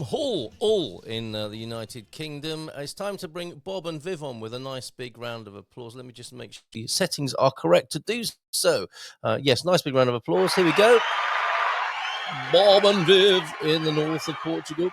Hall, all in the United Kingdom. It's time to bring Bob and Viv on with a nice big round of applause. Let me just make sure the settings are correct to do so. Yes, nice big round of applause. Here we go. Bob and Viv in the north of Portugal.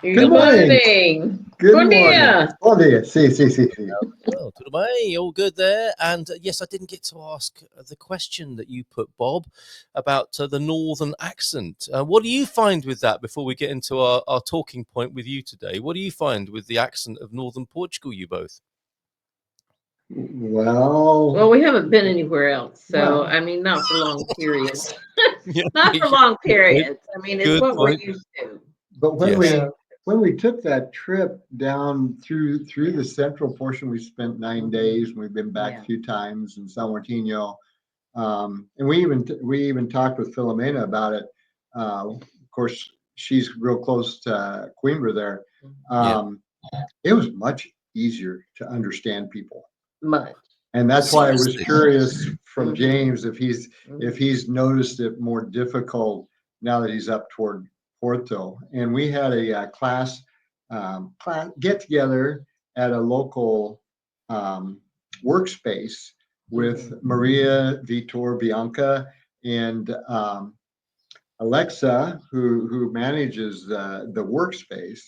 Good morning. Good Bom morning. dia. Bom dia. See. Well, tudo bem, all good there. And yes, I didn't get to ask the question that you put, Bob, about the northern accent. What do you find with that before we get into our talking point with you today? What do you find with the accent of northern Portugal, you both? Well, we haven't been anywhere else, so I mean, not for long periods. Not for long periods. I mean, it's what we're used to. But when we took that trip down through the central portion, we spent 9 days, and we've been back a few times in San Martino, and we even talked with Filomena about it. Of course, she's real close to Coimbra there. It was much easier to understand people. Much. And that's why I was curious from James if he's noticed it more difficult now that he's up toward Porto. And we had a class get together at a local workspace with Maria, Vitor, Bianca, and Alexa, who manages the workspace.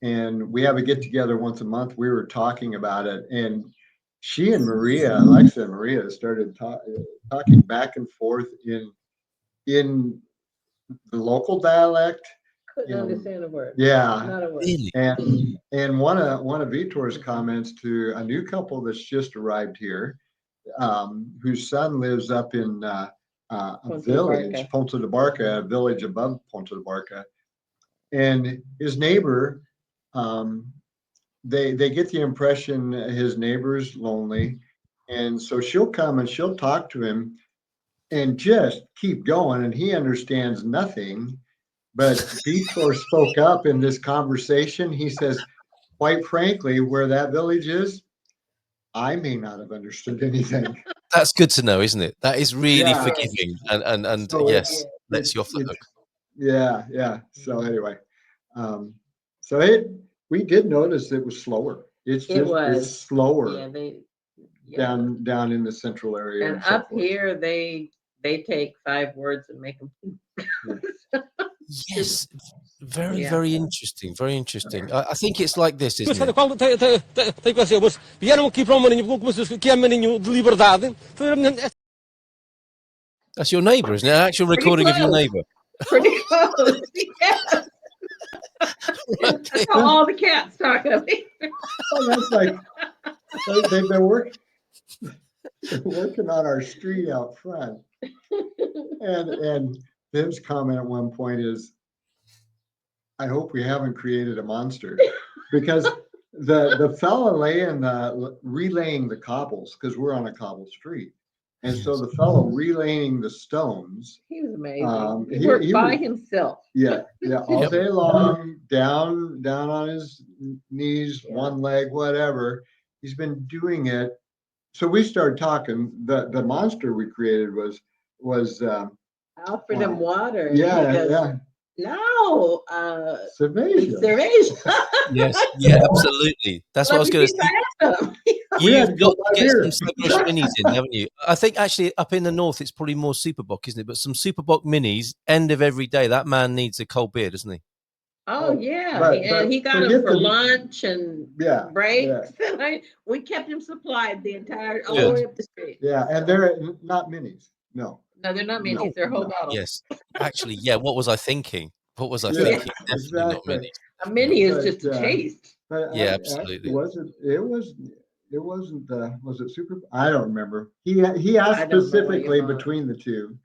And we have a get together once a month. We were talking about it, and she and Maria, Alexa and Maria, started talking back and forth in the local dialect. Couldn't understand a word. Yeah, not a word. And one of Vitor's comments to a new couple that's just arrived here, whose son lives up in a village, Ponta de Barca, a village above Ponta de Barca, and his neighbor. They get the impression his neighbor's lonely, and so she'll come and she'll talk to him and just keep going, and he understands nothing. But Vitor spoke up in this conversation. He says, quite frankly, where that village is, I may not have understood anything. That's good to know, isn't it? That is really forgiving, and so yes, lets you off the hook. Yeah. So anyway, we did notice it was slower. It's slower. Down in the central area. And up here, they take 5 words and make them. Yes, very interesting. Very interesting. I think it's like this, isn't it? That's your neighbour, isn't it? An actual recording of your neighbour. Pretty close. Yes. That's how all the cats talk of me. Oh, that's like they've been working on our street out front. And Viv's comment at one point is, I hope we haven't created a monster, because the fellow relaying the cobbles, because we're on a cobble street. And so the fellow relaying the stones. He was amazing. He worked by himself. Yeah, all day long, down on his knees, one leg, whatever. He's been doing it. So we started talking. The monster we created was Alfred and Water. Yeah. No, cerveja. Yes, absolutely. That's what I was going to say. You've got to get some Sagres minis in, haven't you? I think actually up in the north it's probably more Superbock, isn't it? But some Superbock minis, end of every day, that man needs a cold beer, doesn't he? Oh yeah, and he got them for lunch and breaks. Yeah. We kept him supplied the entire all the way up the street. Yeah, and they're not minis. No, they're not minis. They're whole bottles. Yes, actually, what was I thinking? Definitely exactly. not minis. A mini is just a taste. Absolutely. It wasn't. Was it Super? I don't remember. He asked specifically between the two,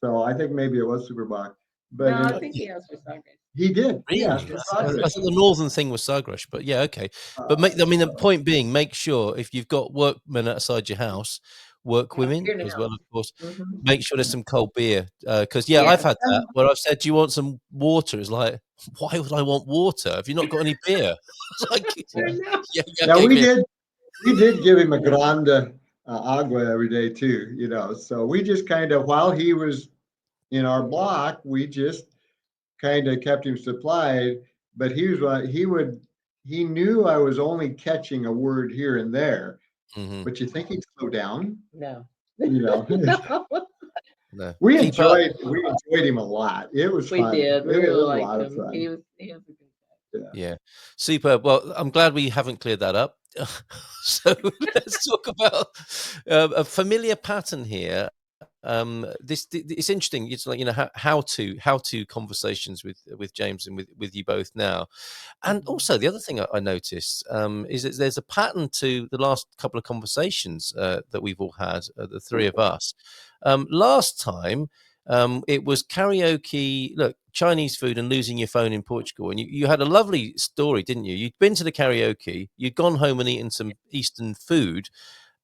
so I think maybe it was Superbock. But no, I think he asked for Sagres. He did. Really? I thought the northern thing was Sagres, but yeah, okay. But the point being, make sure if you've got workmen outside your house, work women as well, of course. Make sure there's some cold beer, because I've had that where I've said, "Do you want some water?" It's like, why would I want water if you've not got any beer? We did give him a grande agua every day too, So we just kind of, while he was in our block, we just kind of kept him supplied, but he knew I was only catching a word here and there. But you think he'd slow down? No. No. We enjoyed him a lot. It was fun. We did. We It really was a liked lot of him. fun. He was a good guy. Yeah. Superb. Well, I'm glad we haven't cleared that up. So let's talk about a familiar pattern here. It's interesting. It's like, how to conversations with James and with you both now. And also the other thing I noticed is that there's a pattern to the last couple of conversations that we've all had, the three of us. Last time, it was karaoke, look, Chinese food and losing your phone in Portugal. And you had a lovely story, didn't you? You'd been to the karaoke, you'd gone home and eaten some Eastern food.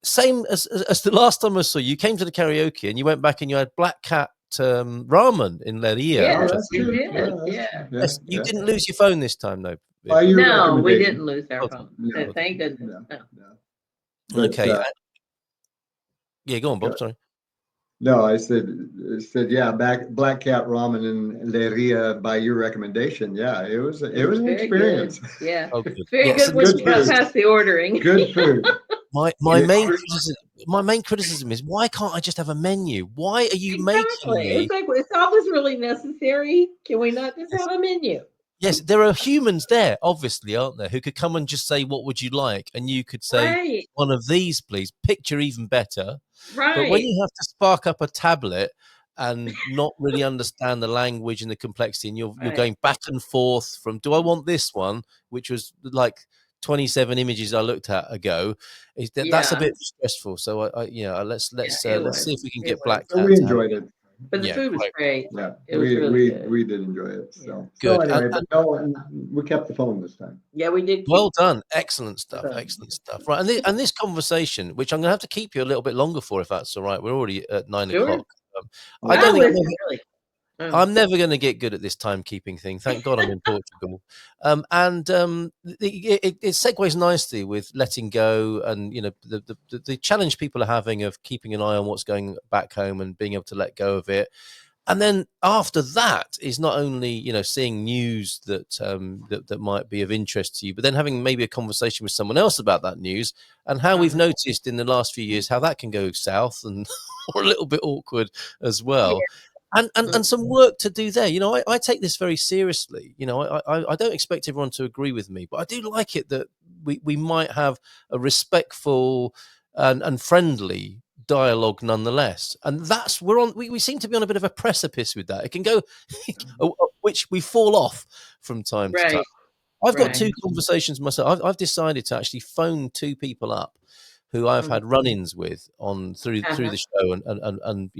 Same as the last time I saw you. You came to the karaoke and you went back and you had black cat ramen in Leria. Yeah, that's we true. did. Yes, you didn't lose your phone this time, though. No, we didn't lose our Oh, phone. No. Thank goodness. No. No. But, Okay. Yeah, go on, Bob. Sorry. no, I said, yeah, black cat ramen in Leria by your recommendation. Yeah, it was an Very experience. good. Yeah. Oh, good. Very Yes. good when Good you got food. past the ordering. Good food. My main criticism is, why can't I just have a menu? Why are you making Exactly. me? It's like, is all this really necessary? Can we not just have a menu? Yes, there are humans there, obviously, aren't there, who could come and just say, "What would you like?" And you could say, Right. "One of these, please." Picture even better. But when Right. you have to spark up a tablet and not really understand the language and the complexity, and you're Right. going back and forth from, "Do I want this one?" which was like 27 images I looked at ago. That's a Yeah. bit stressful. So let's see if we can get Black So Cat we to have. enjoyed it. But the food was great. Yeah, It was really good. we did enjoy it. So Good. anyway, but no, we kept the phone this time. Yeah, we did. Well done. Excellent stuff. Excellent stuff. Right. And this conversation, which I'm going to have to keep you a little bit longer for, if that's all right. We're already at 9 Sure. o'clock. I don't Wow, think it's really. I'm never going to get good at this timekeeping thing. Thank God I'm in Portugal. It segues nicely with letting go, and the challenge people are having of keeping an eye on what's going back home and being able to let go of it. And then after that is not only seeing news that might be of interest to you, but then having maybe a conversation with someone else about that news, and how we've noticed in the last few years how that can go south and or a little bit awkward as well. And some work to do there. I take this very seriously. I don't expect everyone to agree with me, but I do like it that we might have a respectful and friendly dialogue nonetheless. And that's we seem to be on a bit of a precipice with that. It can go which we fall off from time to time. I've got two conversations myself. I've decided to actually phone two people up who I've had run-ins with through the show, and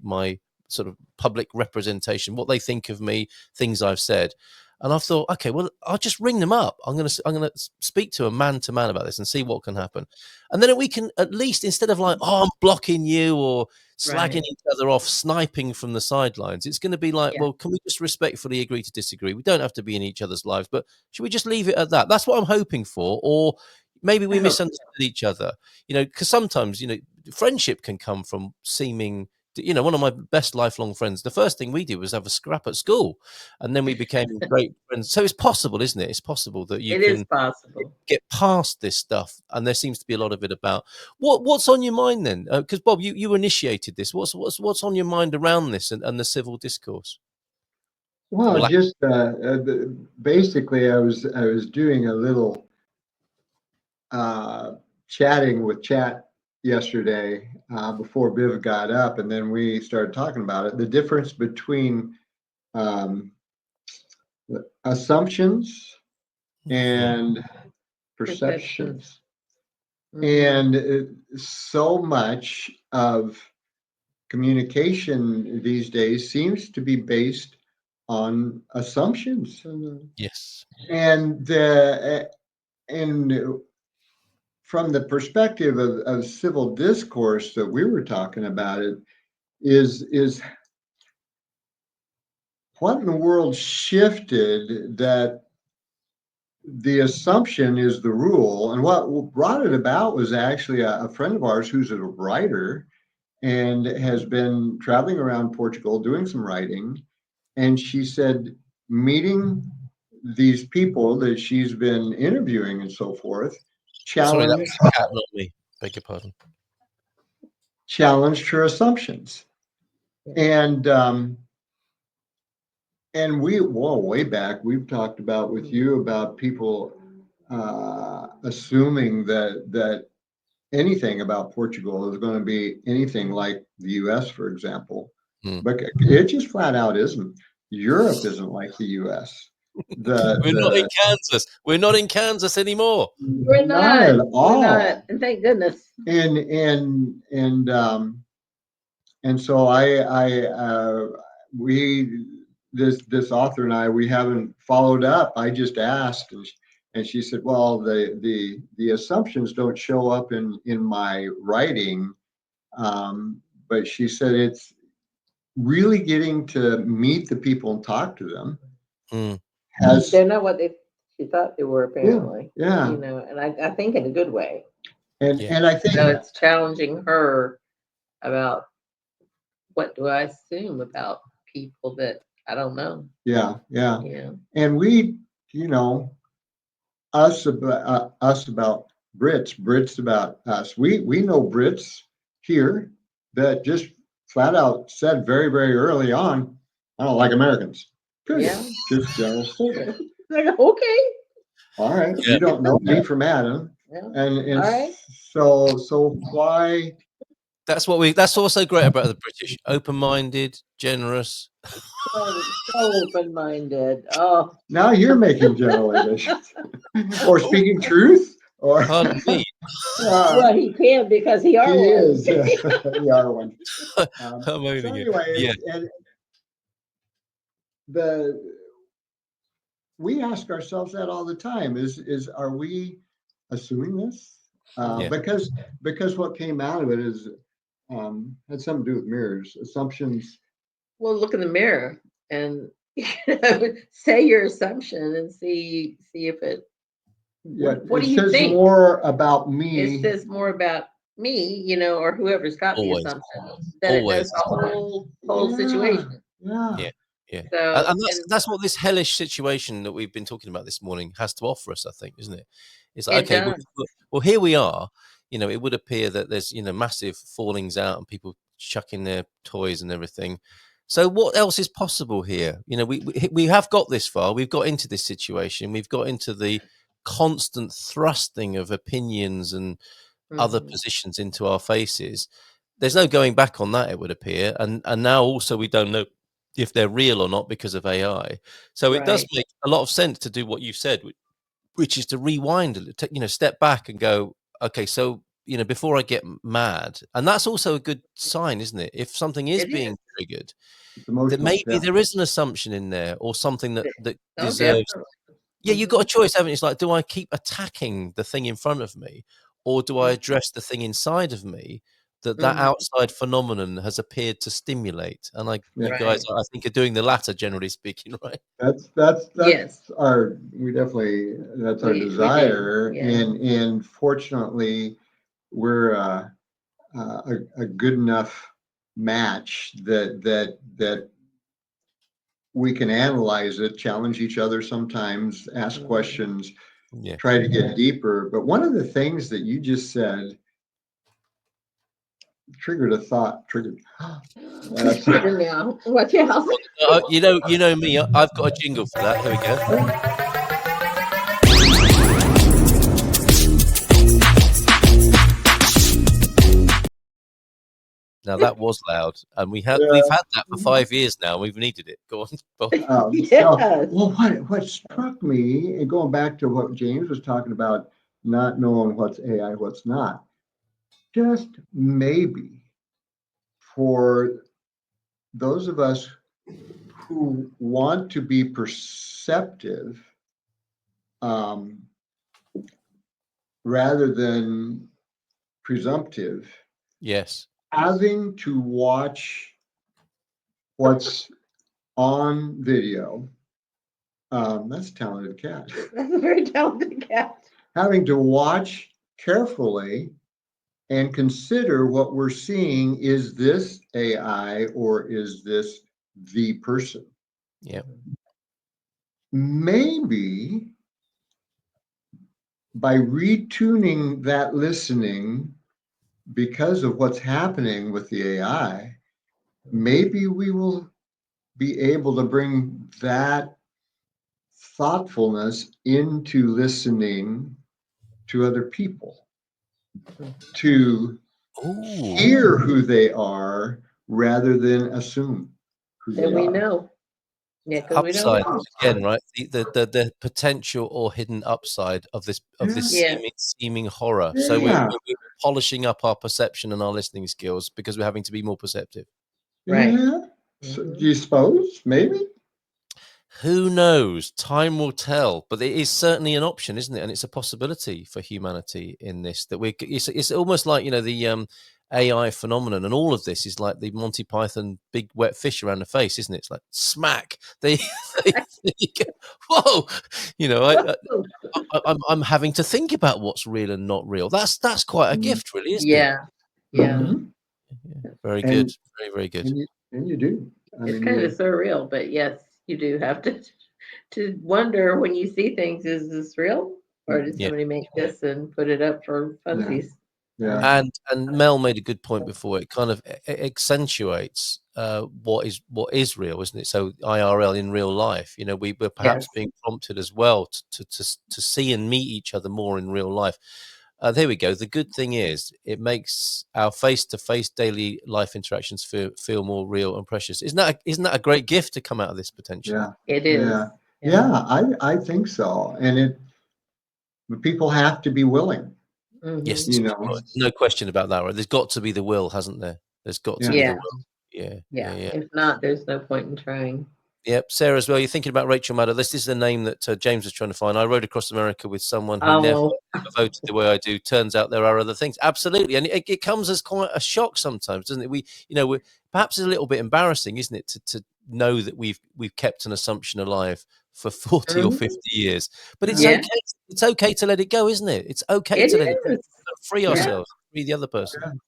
my sort of public representation, what they think of me, things I've said. And I've thought, okay, well, I'll just ring them up. I'm gonna speak to a man to man about this and see what can happen. And then we can, at least, instead of like, I'm blocking you or slagging each other off, sniping from the sidelines, it's going to be like, well, can we just respectfully agree to disagree? We don't have to be in each other's lives, but should we just leave it at that? That's what I'm hoping for. Or maybe we misunderstood each other, because sometimes, friendship can come from seeming, one of my best lifelong friends, the first thing we did was have a scrap at school, and then we became great friends. So it's possible, isn't it? It's possible that you can get past this stuff, and there seems to be a lot of it about what's on your mind then. Because Bob, you initiated this. What's on your mind around this and the civil discourse? Well, just basically, I was doing a little chatting with Chat yesterday before Biv got up, and then we started talking about it. The difference between assumptions and perceptions. And so much of communication these days seems to be based on assumptions. Yes. And from the perspective of civil discourse that we were talking about, it is what in the world shifted that the assumption is the rule. And what brought it about was actually a friend of ours who's a writer and has been traveling around Portugal doing some writing. And she said, meeting these people that she's been interviewing and so forth, Sorry, that challenged was the cat, not me. Beg your pardon. Challenged her assumptions. And we, well, way back, we've talked about with you about people assuming that anything about Portugal is going to be anything like the US, for example. But it just flat out isn't. Europe isn't like the US. We're not in Kansas. We're not in Kansas anymore. We're not at all. We're not. And thank goodness. And so this author and I, we haven't followed up. I just asked, and she said, well, the assumptions don't show up in my writing. But she said it's really getting to meet the people and talk to them. They're not what she thought they were, apparently. Yeah. You know, and I think in a good way. And I think it's challenging her about what do I assume about people that I don't know. Yeah. And we, us about Brits about us. We know Brits here that just flat out said very, very early on, I don't like Americans. Period. Yeah. Just general statement. Like, okay. All right. You don't know me from Adam. Yeah. And all right. So why? That's what's so great about the British. Open-minded, generous. So open-minded. Oh. Now you're making generalizations. Or speaking truth. Or Pardon me. Well, he can because he are he one. is. He are one. I'm owning it. And we ask ourselves that all the time: are we assuming this? Because what came out of it is had something to do with mirrors, assumptions. Well, look in the mirror and say your assumption and see if it. What do you think? More about me. It says more about me, or whoever's got the assumption than it does the whole situation. Yeah. So, and that's what this hellish situation that we've been talking about this morning has to offer us, I think, isn't it? It's like, okay, well, here we are. It would appear that there's massive fallings out and people chucking their toys and everything. So what else is possible here? We have got this far. We've got into this situation. We've got into the constant thrusting of opinions and other positions into our faces. There's no going back on that, it would appear. And now also we don't know if they're real or not because of AI. So it does make a lot of sense to do what you've said, which is to rewind, step back and go, okay, so, before I get mad. And that's also a good sign, isn't it? If something is being triggered, that maybe there is an assumption in there or something that deserves. Yeah, you've got a choice, haven't you? It's like, do I keep attacking the thing in front of me, or do I address the thing inside of me that outside phenomenon has appeared to stimulate? And you guys, I think, are doing the latter, generally speaking, right? That's yes. our desire, and fortunately, we're a good enough match that we can analyze it, challenge each other sometimes, ask questions, try to get deeper. But one of the things that you just said triggered a thought. Triggered now. Watch out. You know me. I've got a jingle for that. Here we go. Now that was loud, and we've had that for 5 years now. We've needed it. Go on. What struck me, and going back to what James was talking about, not knowing what's AI, what's not, just maybe for those of us who want to be perceptive, rather than presumptive. Yes. Having to watch what's on video. That's a talented cat. That's a very talented cat. Having to watch carefully and consider what we're seeing. Is this AI or is this the person? Yeah. maybe by retuning that listening, because of what's happening with the AI, maybe we will be able to bring that thoughtfulness into listening to other people, to hear who they are rather than assume who they And we are. know. Yeah, because we don't Upside know. again, right? The potential or hidden upside of this Yeah. seeming horror. So Yeah. we're polishing up our perception and our listening skills because we're having to be more perceptive. Right. Yeah. So, do you suppose? Maybe. Who knows? Time will tell. But it is certainly an option, isn't it? And it's a possibility for humanity in this. That it's almost like, you know, the AI phenomenon, and all of this is like the Monty Python big wet fish around the face, isn't it? It's like smack. They go, whoa, you know. I'm having to think about what's real and not real. That's quite a gift, really, isn't it? Yeah. Yeah. Mhm. Very good. Very, very good. And you do. I It's mean, kind of surreal, but yes, you do have to wonder when you see things, is this real? Or did Yeah. somebody make this and put it up for funsies? Yeah. And Mel made a good point before. It kind of accentuates what is real, isn't it? So IRL, in real life, you know, we're perhaps Yes. being prompted as well to see and meet each other more in real life. There we go. The good thing is it makes our face-to-face daily life interactions feel more real and precious. Isn't that a great gift to come out of this potentially? Yeah. It is. Yeah. Yeah. I think so. And people have to be willing. Yes, You know. no question about that. Right? There's got to be the will, hasn't there? There's got to be the Yeah. will. Yeah. Yeah. If not, there's no point in trying. Yep, Sarah as well. You're thinking about Rachel Maddow. This is the name that James was trying to find. I rode across America with someone who never Oh, voted the way I do. Turns out there are other things. Absolutely, and it comes as quite a shock sometimes, doesn't it? We're perhaps a little bit embarrassing, isn't it, to know that we've kept an assumption alive for 40 or 50 years. But it's yeah, okay. It's okay to let it go, isn't it? It's okay it to let it go. is. Free Yeah. ourselves, free the other person.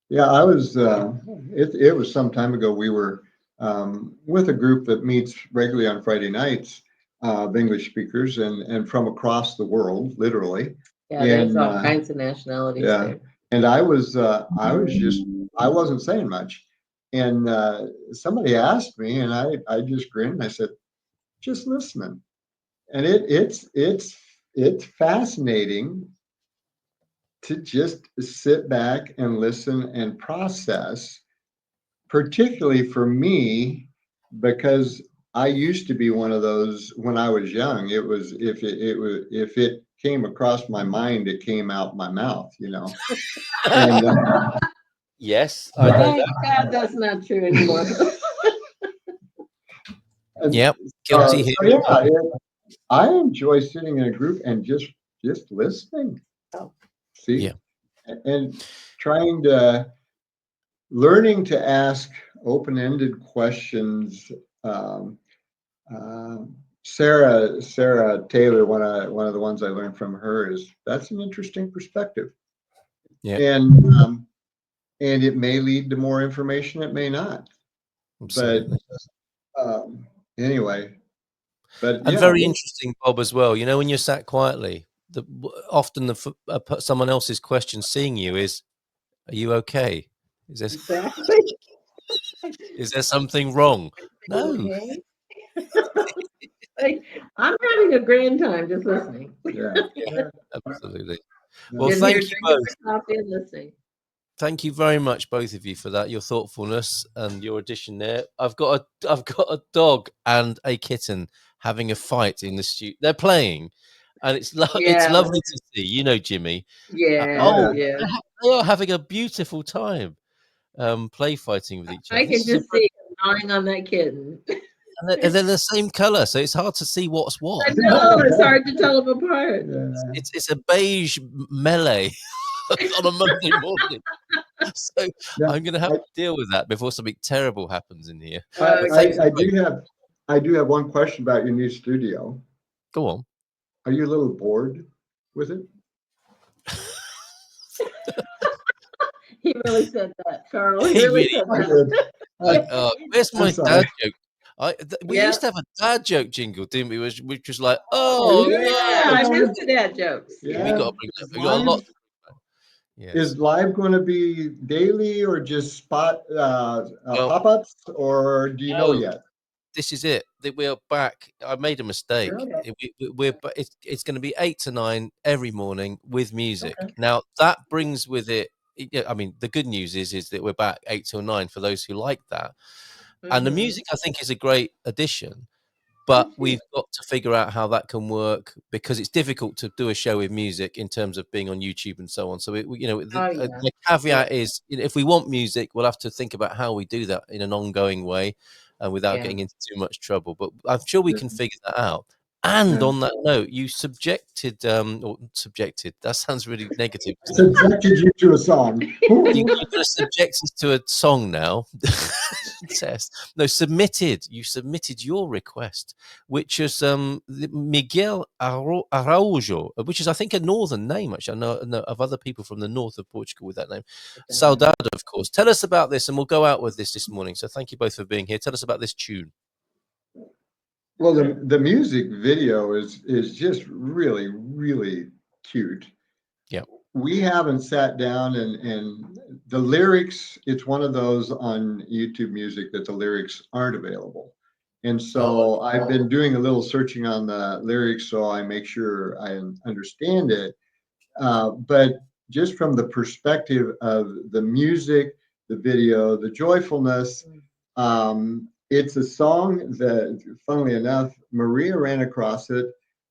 Yeah, I was. It was some time ago. We were with a group that meets regularly on Friday nights of English speakers and from across the world, literally. Yeah, there's And all kinds of nationalities yeah, there. and I wasn't saying much, and somebody asked me, and I just grinned. And I said, just listening, and it's fascinating to just sit back and listen and process, particularly for me, because I used to be one of those when I was young. It was if it came across my mind, it came out my mouth, you know. And Yes, I know Thank that. God that's not true anymore. Yep, guilty so here. I enjoy sitting in a group and just listening. Oh. See, Yeah. and trying to learning to ask open-ended questions. Um, uh, Sarah Taylor, one of the ones I learned from her is that's an interesting perspective. Yeah. And it may lead to more information, it may not. Absolutely. But anyway, but And yeah, very interesting, Bob, as well. You know, when you're sat quietly, often someone else's question, seeing you, is, "Are you okay? Is there Exactly. is there something wrong?" No. Okay. Like, I'm having a grand time just listening. yeah, Absolutely. Well, Just here thank you drinking both. my coffee and listening. Thank you very much, both of you, for that. Your thoughtfulness and your addition there. I've got a dog and a kitten having a fight in the studio. They're playing, and it's Yeah. lovely to see. You know, Jimmy. Yeah. yeah. They are having a beautiful time, play fighting with each other. I can just see him gnawing on that kitten. And they're the same color, so it's hard to see what's what. I know, it's hard to tell them apart. It's a beige melee on a Monday morning. So I'm going to have to deal with that before something terrible happens in here. I do have one question about your new studio. Go on. Are you a little bored with it? He really said that, Carl. He really said that. Where's my dad joke? We used to have a dad joke jingle, didn't we? Which was like, Oh, oh yeah, no, I missed the dad jokes. we Yeah. got to bring that. We got a lot. Yes. Is live going to be daily or just spot Well, pop-ups, or do you know no, yet? this is it. That we are back. I made a mistake. Okay. It's going to be 8 to 9 every morning with music. Okay. Now that brings with it. I mean, the good news is that we're back 8 till 9 for those who like that, and the music I think is a great addition. But we've got to figure out how that can work, because it's difficult to do a show with music in terms of being on YouTube and so on. So, the caveat is, if we want music, we'll have to think about how we do that in an ongoing way and without getting into too much trouble. But I'm sure we can figure that out. And on that note, you subjected, that sounds really negative. Subjected you to a song. You're going to subject us to a song now. No, you submitted your request, which is Miguel Araújo, which is, I think, a northern name. Actually, I know of other people from the north of Portugal with that name. Saudade, of course. Tell us about this, and we'll go out with this morning. So thank you both for being here. Tell us about this tune. Well, the music video is just really, really cute. Yeah. We haven't sat down and the lyrics, it's one of those on YouTube Music that the lyrics aren't available. And so I've been doing a little searching on the lyrics so I make sure I understand it. But just from the perspective of the music, the video, the joyfulness, it's a song that, funnily enough, Maria ran across it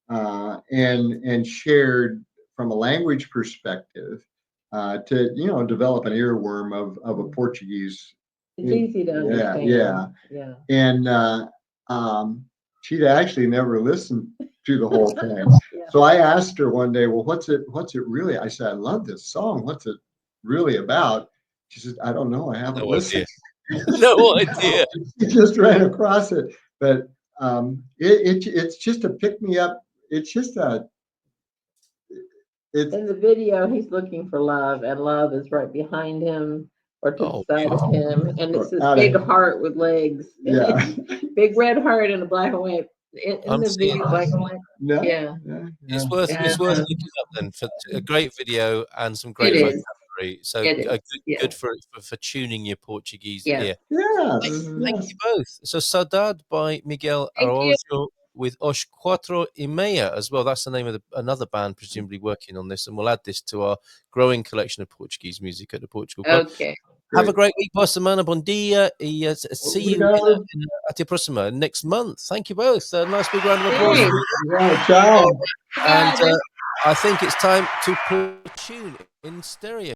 and shared from a language perspective to develop an earworm of a Portuguese. It's easy to understand. Yeah. And she'd actually never listened to the whole thing. So I asked her one day, well, what's it really? I said, I love this song. What's it really about? She said, I don't know. I haven't listened. No idea. She just ran across it. But it's just a pick me up. It's just in the video, he's looking for love, and love is right behind him or to the side of him. And it's this big heart with legs. Yeah. Big red heart in a black and white. In the video, black and white. No. Yeah. It's worth looking up then, for a great video and some great vocabulary. So good for tuning your Portuguese ear. Yeah. Thank you both. So Saudade by Miguel Araújo with Os Quatro e Meia as well. That's the name of another band presumably working on this, and we'll add this to our growing collection of Portuguese music at the Portugal Club. Okay. Have a great week, boa semana, bom dia, e see you at the próxima next month. Thank you both. Nice big round of applause. Ciao. And I think it's time to put a tune in stereo.